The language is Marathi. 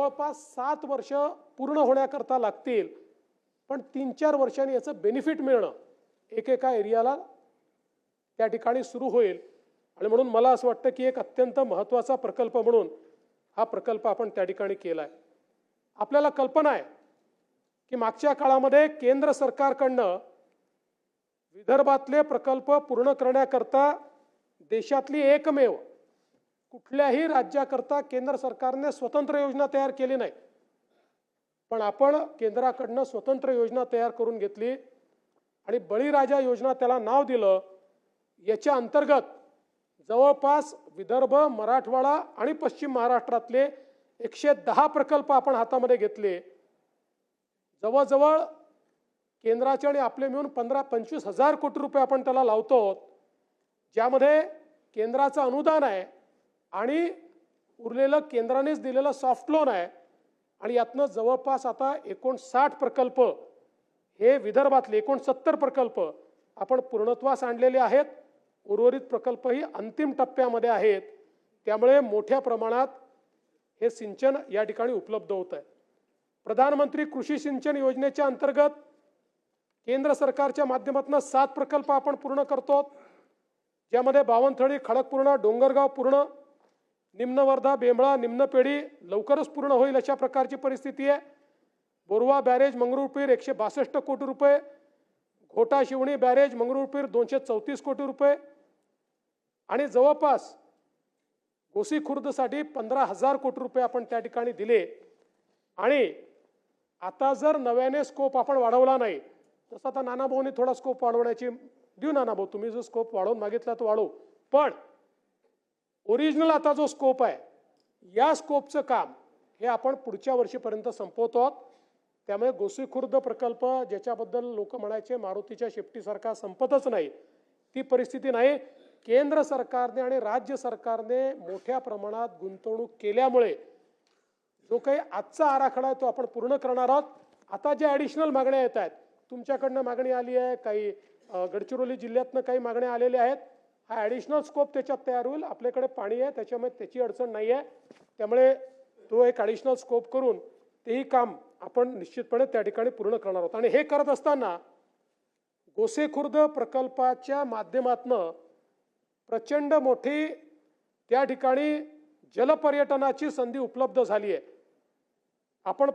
जवळपास 7 वर्ष पूर्ण होण्याकरता लागतील, पण 3-4 वर्षांनी याचं बेनिफिट मिळणं एकेका एरियाला त्या ठिकाणी सुरू होईल. आणि म्हणून मला असं वाटतं की एक अत्यंत महत्त्वाचा प्रकल्प म्हणून हा प्रकल्प आपण त्या ठिकाणी केला आहे. आपल्याला कल्पना आहे की मागच्या काळामध्ये केंद्र सरकारकडनं विदर्भातले प्रकल्प पूर्ण करण्याकरता देशातली एकमेव कुठल्याही राज्याकरता केंद्र सरकारने स्वतंत्र योजना तयार केली नाही, पण आपण केंद्राकडनं स्वतंत्र योजना तयार करून घेतली आणि बळीराजा योजना त्याला नाव दिलं. याच्या अंतर्गत जवळपास विदर्भ, मराठवाडा आणि पश्चिम महाराष्ट्रातले 110 प्रकल्प आपण हातामध्ये घेतले. जवळजवळ केंद्राचे आणि आपले मिळून 15-25 हजार कोटी रुपये आपण त्याला लावतो, ज्यामध्ये केंद्राचं अनुदान आहे आणि उरलेलं केंद्रानेच दिलेलं सॉफ्ट लोन आहे. आणि यातनं जवळपास आता 59 प्रकल्प हे विदर्भातले 69 प्रकल्प आपण पूर्णत्वास आणलेले आहेत. उर्वरित प्रकल्पही अंतिम टप्प्यामध्ये आहेत. त्यामुळे मोठ्या प्रमाणात हे सिंचन या ठिकाणी उपलब्ध होत आहे. प्रधानमंत्री कृषी सिंचन योजनेच्या अंतर्गत केंद्र सरकारच्या माध्यमातून 7 प्रकल्प आपण पूर्ण करतो, ज्यामध्ये बावनथडी, खडकपूर्णा, डोंगरगाव पूर्ण, निम्न वर्धा, बेंबळा, निम्न पेढी लवकरच पूर्ण होईल अशा प्रकारची परिस्थिती आहे. बोरवा बॅरेज मंगरुळपीर 162 कोटी रुपये, घोटा शिवणी बॅरेज मंगरुळपीर 234 कोटी रुपये आणि जवळपास गोसी खुर्दसाठी 15,000 कोटी रुपये आपण त्या ठिकाणी दिले. आणि आता जर नव्याने स्कोप आपण वाढवला नाही, तसं आता नानाभाऊंनी थोडा स्कोप वाढवण्याची देऊ. नानाभाऊ, तुम्ही जो स्कोप वाढवून मागितला तो वाढवू, पण ओरिजिनल आता जो स्कोप आहे या स्कोपचं काम हे आपण पुढच्या वर्षीपर्यंत संपवतो आहोत. त्यामुळे गोसी खुर्द प्रकल्प ज्याच्याबद्दल लोक म्हणायचे मारुतीच्या शेपटीसारखा संपतच नाही, ती परिस्थिती नाही. केंद्र सरकारने आणि राज्य सरकारने मोठ्या प्रमाणात गुंतवणूक केल्यामुळे जो काही आजचा आराखडा आहे तो आपण पूर्ण करणार आहोत. आता ज्या ॲडिशनल मागण्या येत आहेत, तुमच्याकडनं मागणी आली आहे, काही गडचिरोली जिल्ह्यातनं काही मागण्या आलेल्या आहेत, हा ॲडिशनल स्कोप त्याच्यात तयार होईल. आपल्याकडे पाणी आहे, त्याच्यामुळे त्याची अडचण नाही आहे. त्यामुळे तो एक ॲडिशनल स्कोप करून तेही काम आपण निश्चितपणे त्या ठिकाणी पूर्ण करणार आहोत. आणि हे करत असताना गोसेखुर्द प्रकल्पाच्या माध्यमातून प्रचंड मोठी त्या ठिकाणी जलपर्यटनाची संधी उपलब्ध झाली आहे. आपण